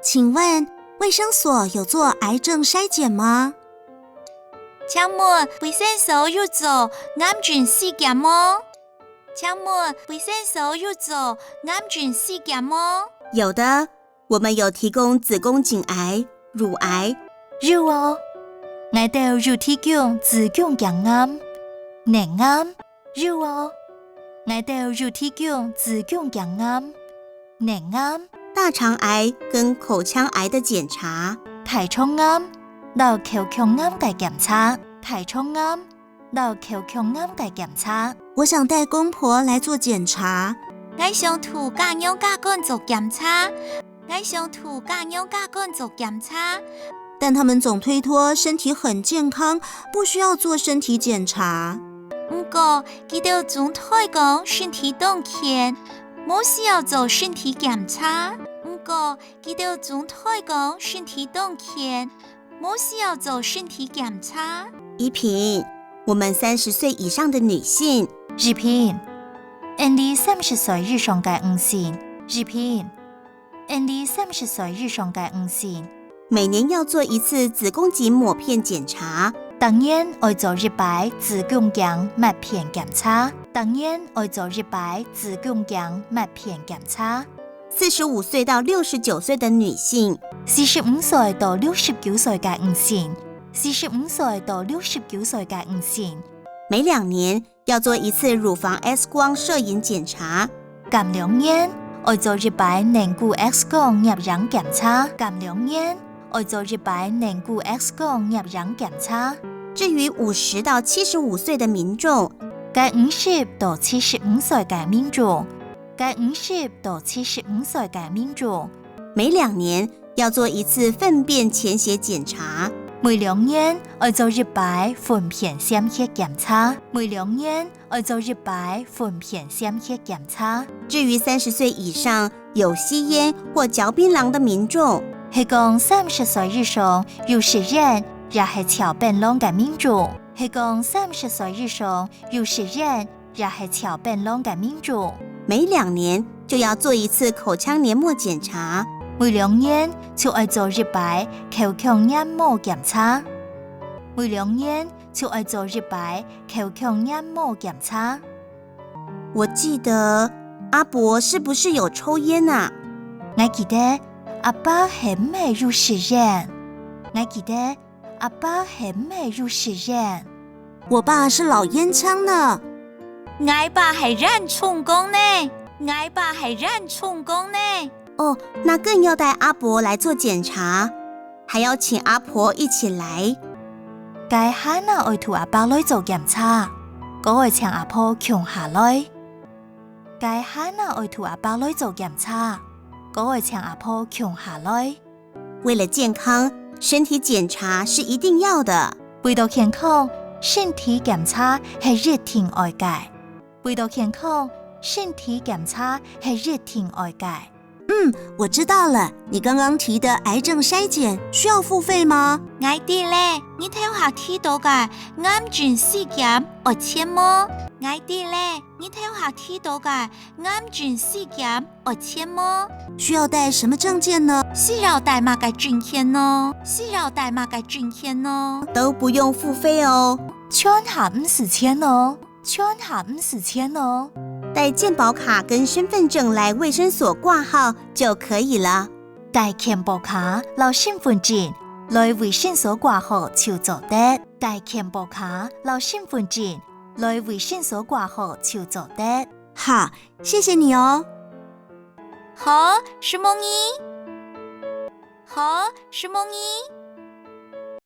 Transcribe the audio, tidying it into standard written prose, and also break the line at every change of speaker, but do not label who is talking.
请问卫生所有做癌症筛检吗？
请问卫生所有做癌症试检吗？请问卫生所有做癌症试检吗？
有的，我们有提供子宫颈癌、乳癌。
有哦，我哋有提供子宫颈癌、卵癌。有哦，我哋有提供子宫颈癌、卵癌。
大肠癌跟口腔癌的检查，
大肠癌、到口腔癌嘅檢查，大腸癌、到口腔癌嘅檢查。
我想帶公婆來做檢查。
我想塗家娘家公做檢查，我想塗家娘家公做檢查。
但他們總推脫身體很健康，不需要做身體檢查。
不過，佢哋總推講身體當健，冇需要做身體檢查。不過，佢哋總推講身體當健，冇需要做身體檢查。
依萍，我們30歲以上的女性，
依萍，你30歲以上嘅女性，依萍，你30歲以上嘅女性，
每年要做一次子宮頸抹片檢查。
當然要做1擺子宮頸抹片檢查，當然要做1擺子宮頸抹片檢查。
45歲到69歲的女性
，45歲到69歲嘅女性，45歲到69歲嘅女性，
每2年要做一次乳房 X 光攝影檢查。
隔2年要做1擺軟骨 X 光攝影檢查，隔2年要做1擺軟骨 X 光攝影檢查。
至於50到75歲的民眾，
該50到75歲嘅民眾，該50到75歲嘅民眾，
每2年要做一次糞便潛血檢查。
每2年要做1擺糞便潛血檢查，每2年要做1擺糞便潛血檢查。
至於30歲以上有吸煙或嚼檳榔的民眾，
係講30歲以上有食煙也係嚼檳榔嘅民眾，係講30歲以上有食煙也係嚼檳榔嘅民眾。
每2年就要做一次口腔黏膜檢查。
每2年就要做1擺口腔黏膜檢查，每2年就要做1擺口腔黏膜檢查。
我記得阿伯是不是有抽煙啊？
我記得阿爸係咪有食煙？我記得阿爸係咪有食煙？
我爸是老煙槍呢。
我爸係染充公呢，我爸係染充公呢。
哦，那更要帶阿婆來做檢查，還要請阿婆一起來。
該下那要同阿伯來做檢查，嗰會請阿婆強下來。該下那要同阿伯來做檢查，嗰會請阿婆強下來。
為了健康，身體檢查是一定要的。
為了健康，身體檢查係一定要嘅。為了健康，身體檢查係一定要嘅。
我知道了。你剛剛提的癌症篩檢需要付費嗎？
我知咧，你睇下提到嘅癌症試檢要錢嗎？我知咧，你睇下提到嘅癌症試檢要錢嗎？
需要帶什麼證件呢？
需要帶乜嘅證件呢？需要帶乜嘅證件呢？
都不用付費哦。
全下唔使錢哦，全下唔使錢哦。
帶健保卡跟身份證來衛生所掛號就可以了。
帶健保卡、攞身份證來衛生所掛號就做得。帶健保卡、攞身份證來衛生所掛號就做得。
好，謝謝你哦。
好，什麼意？好，什麼意？